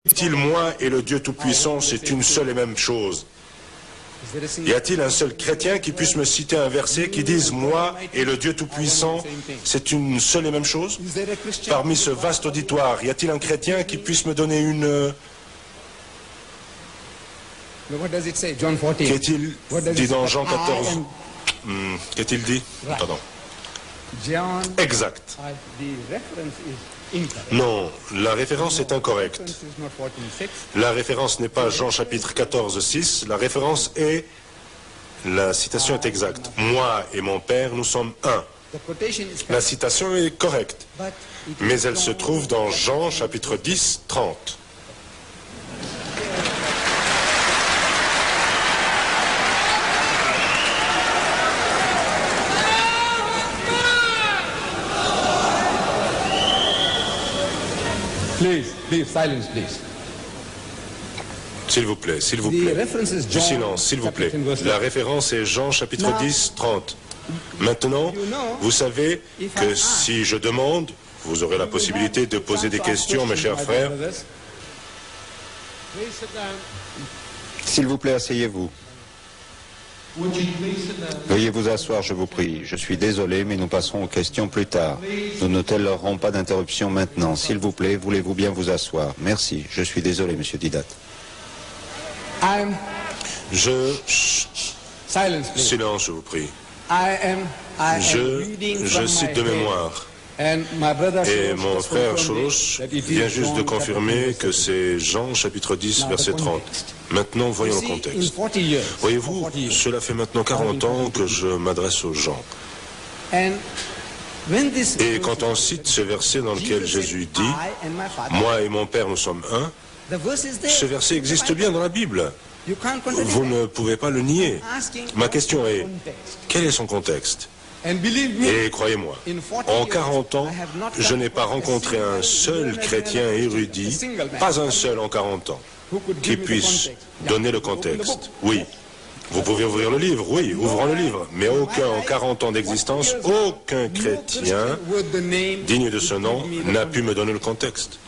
Dit-il, moi et le Dieu Tout-Puissant, c'est une seule et même chose? Y a-t-il un seul chrétien qui puisse me citer un verset qui dise, moi et le Dieu Tout-Puissant, c'est une seule et même chose? Parmi ce vaste auditoire, y a-t-il un chrétien qui puisse me donner une... Qu'est-il dit dans Jean 14? Qu'est-il dit? Pardon. Exact. Non, la référence est incorrecte. La référence n'est pas Jean chapitre 14, 6. La référence est... La citation est exacte. Moi et mon Père, nous sommes un. La citation est correcte. Mais elle se trouve dans Jean chapitre 10, 30. Please, silence, please. S'il vous plaît, s'il vous plaît. Du silence, s'il vous plaît. La référence est Jean chapitre 10, 30. Maintenant, vous savez que si je demande, vous aurez la possibilité de poser des questions, mes chers frères. S'il vous plaît, asseyez-vous. Veuillez vous asseoir, je vous prie. Je suis désolé, mais nous passerons aux questions plus tard. Nous ne tolérerons pas d'interruption maintenant. S'il vous plaît, voulez-vous bien vous asseoir? Merci. Je suis désolé, monsieur Didat. Silence, je vous prie. Je cite de mémoire. Et mon frère Cholos vient juste de confirmer que c'est Jean chapitre 10 verset 30. Maintenant voyons le contexte. Voyez-vous, cela fait maintenant 40 ans que je m'adresse aux gens. Et quand on cite ce verset dans lequel Jésus dit « Moi et mon Père nous sommes un », ce verset existe bien dans la Bible. Vous ne pouvez pas le nier. Ma question est, quel est son contexte? Et croyez-moi, en 40 ans, je n'ai pas rencontré un seul chrétien érudit, pas un seul en 40 ans, qui puisse donner le contexte. Oui, vous pouvez ouvrir le livre, oui, ouvrons le livre, mais aucun en 40 ans d'existence, aucun chrétien digne de ce nom n'a pu me donner le contexte.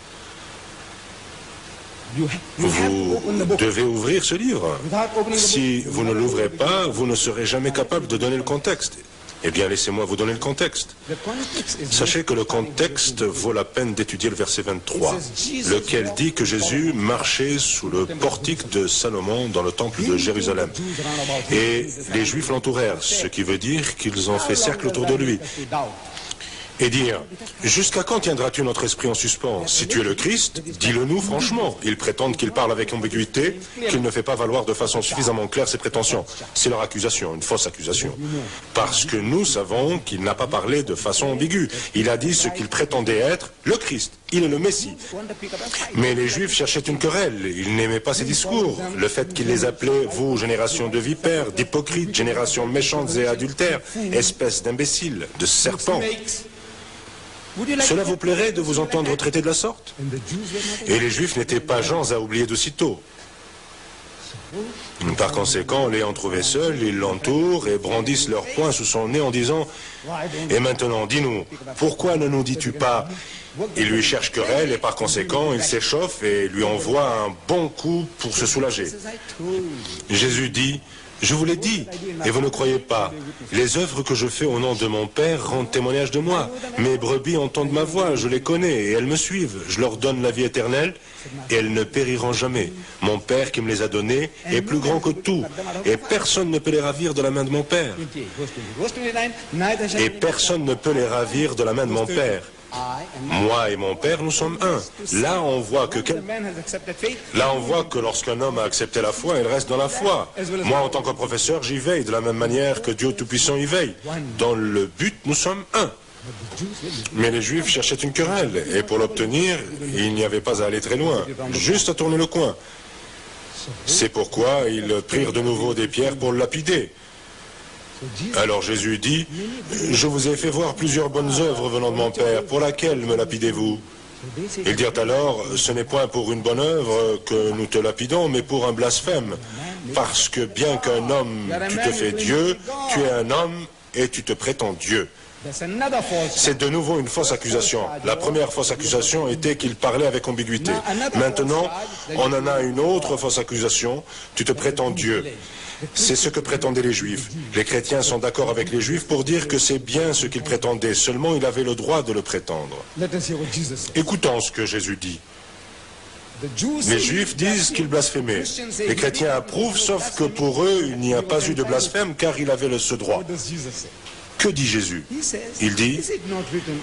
Vous devez ouvrir ce livre. Si vous ne l'ouvrez pas, vous ne serez jamais capable de donner le contexte. Eh bien, laissez-moi vous donner le contexte. Sachez que le contexte vaut la peine d'étudier le verset 23, lequel dit que Jésus marchait sous le portique de Salomon dans le temple de Jérusalem. Et les Juifs l'entourèrent, ce qui veut dire qu'ils ont fait cercle autour de lui. Et dire, jusqu'à quand tiendras-tu notre esprit en suspens? Si tu es le Christ, dis-le-nous franchement. Ils prétendent qu'il parle avec ambiguïté, qu'il ne fait pas valoir de façon suffisamment claire ses prétentions. C'est leur accusation, une fausse accusation. Parce que nous savons qu'il n'a pas parlé de façon ambiguë. Il a dit ce qu'il prétendait être, le Christ. Il est le Messie. Mais les Juifs cherchaient une querelle. Ils n'aimaient pas ses discours. Le fait qu'il les appelait, vous, génération de vipères, d'hypocrites, génération méchantes et adultères, espèces d'imbéciles, de serpents. Cela vous plairait de vous entendre traiter de la sorte? Et les Juifs n'étaient pas gens à oublier d'aussitôt. Par conséquent, l'ayant trouvé seul, ils l'entourent et brandissent leur poing sous son nez en disant « Et maintenant, dis-nous, pourquoi ne nous dis-tu pas ?» Il lui cherche querelle et par conséquent, il s'échauffe et lui envoie un bon coup pour se soulager. Jésus dit « Je vous l'ai dit, et vous ne croyez pas. Les œuvres que je fais au nom de mon Père rendent témoignage de moi. Mes brebis entendent ma voix, je les connais, et elles me suivent. Je leur donne la vie éternelle, et elles ne périront jamais. Mon Père qui me les a données est plus grand que tout, et personne ne peut les ravir de la main de mon Père. Et personne ne peut les ravir de la main de mon Père. Moi et mon Père, nous sommes un. Là, on voit que lorsqu'un homme a accepté la foi, il reste dans la foi. Moi, en tant que professeur, j'y veille de la même manière que Dieu Tout-Puissant y veille. Dans le but, nous sommes un. Mais les Juifs cherchaient une querelle, et pour l'obtenir, il n'y avait pas à aller très loin, juste à tourner le coin. C'est pourquoi ils prirent de nouveau des pierres pour le lapider. Alors Jésus dit, « Je vous ai fait voir plusieurs bonnes œuvres venant de mon Père, pour laquelle me lapidez-vous » Ils dirent alors, « Ce n'est point pour une bonne œuvre que nous te lapidons, mais pour un blasphème. Parce que bien qu'un homme, tu te fais Dieu, tu es un homme et tu te prétends Dieu. » C'est de nouveau une fausse accusation. La première fausse accusation était qu'il parlait avec ambiguïté. Maintenant, on en a une autre fausse accusation. Tu te prétends Dieu. C'est ce que prétendaient les Juifs. Les chrétiens sont d'accord avec les Juifs pour dire que c'est bien ce qu'ils prétendaient. Seulement, il avait le droit de le prétendre. Écoutons ce que Jésus dit. Les Juifs disent qu'il blasphémait. Les chrétiens approuvent, sauf que pour eux, il n'y a pas eu de blasphème car il avait ce droit. Que dit Jésus? Il dit,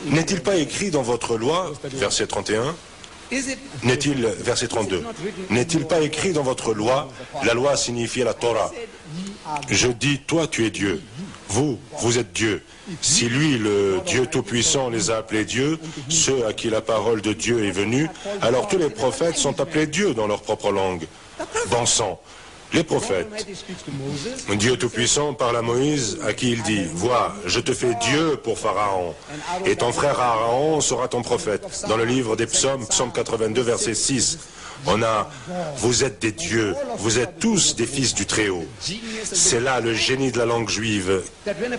n'est-il pas écrit dans votre loi, verset 31, n'est-il, verset 32, n'est-il pas écrit dans votre loi, la loi signifie la Torah. Je dis, toi tu es Dieu, vous êtes Dieu. Si lui, le Dieu Tout-Puissant, les a appelés Dieu, ceux à qui la parole de Dieu est venue, alors tous les prophètes sont appelés Dieu dans leur propre langue. Bon sang. Les prophètes, Dieu Tout-Puissant parle à Moïse à qui il dit, vois, je te fais Dieu pour Pharaon, et ton frère Aaron sera ton prophète. Dans le livre des psaumes, psaume 82, verset 6, on a, vous êtes des dieux, vous êtes tous des fils du Très-Haut. C'est là le génie de la langue juive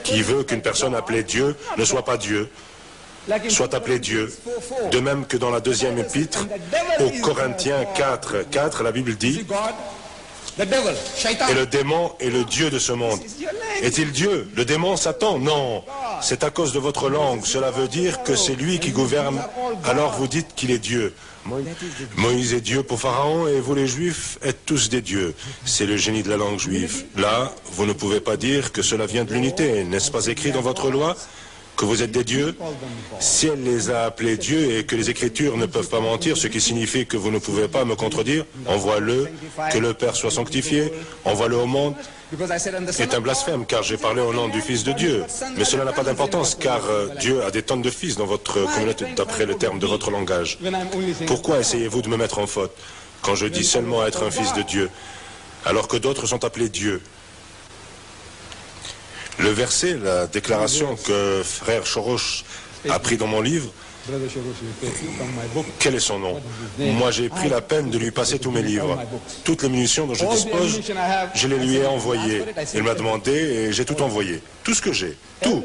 qui veut qu'une personne appelée Dieu ne soit pas Dieu, soit appelé Dieu. De même que dans la deuxième épître, aux Corinthiens 4, la Bible dit, et le démon est le Dieu de ce monde. Est-il Dieu? Le démon, Satan? Non. C'est à cause de votre langue. Cela veut dire que c'est lui qui gouverne. Alors vous dites qu'il est Dieu. Moïse est Dieu pour Pharaon et vous les Juifs êtes tous des dieux. C'est le génie de la langue juive. Là, vous ne pouvez pas dire que cela vient de l'unité. N'est-ce pas écrit dans votre loi que vous êtes des dieux? Si elle les a appelés dieux et que les Écritures ne peuvent pas mentir, ce qui signifie que vous ne pouvez pas me contredire, envoie-le, que le Père soit sanctifié, envoie-le au monde, est un blasphème, car j'ai parlé au nom du Fils de Dieu. Mais cela n'a pas d'importance, car Dieu a des tonnes de fils dans votre communauté, d'après le terme de votre langage. Pourquoi essayez-vous de me mettre en faute, quand je dis seulement être un fils de Dieu, alors que d'autres sont appelés dieux? Le verset, la déclaration que frère Chorosh a pris dans mon livre, quel est son nom? Moi j'ai pris la peine de lui passer tous mes livres. Toutes les munitions dont je dispose, je les lui ai envoyées. Il m'a demandé et j'ai tout envoyé. Tout ce que j'ai, tout.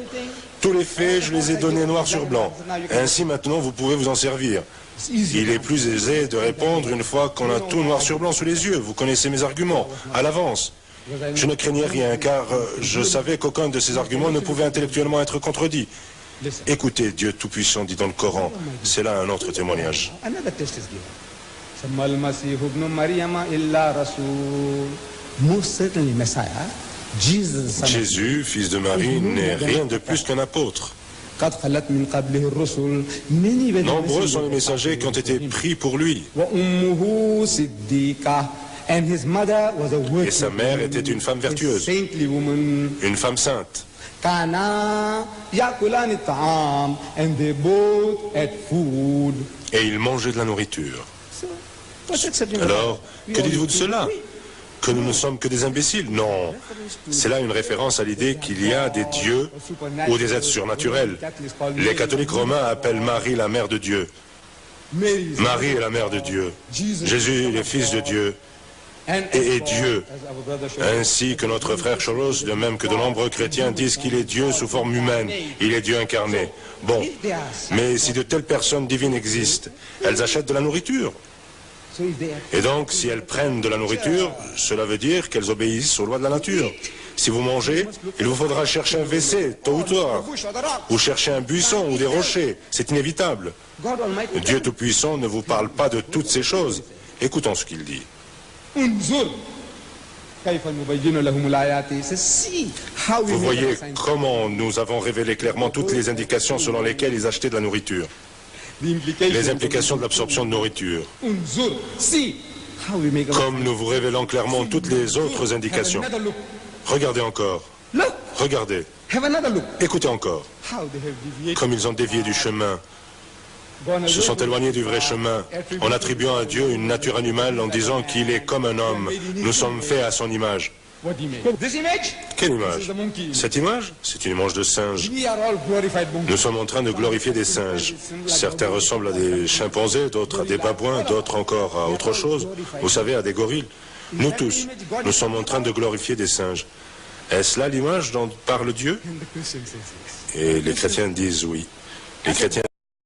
Tous les faits, je les ai donnés noir sur blanc. Ainsi maintenant vous pouvez vous en servir. Il est plus aisé de répondre une fois qu'on a tout noir sur blanc sous les yeux. Vous connaissez mes arguments, à l'avance. Je ne craignais rien, car je savais qu'aucun de ces arguments ne pouvait intellectuellement être contredit. Écoutez, Dieu Tout-Puissant dit dans le Coran, c'est là un autre témoignage. Jésus, fils de Marie, n'est rien de plus qu'un apôtre. Nombreux sont les messagers qui ont été pris pour lui. Et sa mère était une femme vertueuse, une femme sainte. Et ils mangeaient de la nourriture. Alors, que dites-vous de cela? Que nous ne sommes que des imbéciles? Non. C'est là une référence à l'idée qu'il y a des dieux ou des êtres surnaturels. Les catholiques romains appellent Marie la mère de Dieu. Marie est la mère de Dieu. Jésus est le fils de Dieu. Et Dieu, ainsi que notre frère Choros, de même que de nombreux chrétiens disent qu'il est Dieu sous forme humaine, il est Dieu incarné. Bon, mais si de telles personnes divines existent, elles achètent de la nourriture. Et donc, si elles prennent de la nourriture, cela veut dire qu'elles obéissent aux lois de la nature. Si vous mangez, il vous faudra chercher un WC, tôt ou tard, ou chercher un buisson ou des rochers. C'est inévitable. Dieu Tout-Puissant ne vous parle pas de toutes ces choses. Écoutons ce qu'il dit. Vous voyez comment nous avons révélé clairement toutes les indications selon lesquelles ils achetaient de la nourriture. Les implications de l'absorption de nourriture. Comme nous vous révélons clairement toutes les autres indications. Regardez encore. Regardez. Écoutez encore. Comme ils ont dévié du chemin, se sont éloignés du vrai chemin, en attribuant à Dieu une nature animale, en disant qu'il est comme un homme. Nous sommes faits à son image. Quelle image? Cette image, c'est une image de singe. Nous sommes en train de glorifier des singes. Certains ressemblent à des chimpanzés, d'autres à des babouins, d'autres encore à autre chose. Vous savez, à des gorilles. Nous tous, nous sommes en train de glorifier des singes. Est-ce là l'image dont parle Dieu? Et les chrétiens disent oui. Les chrétiens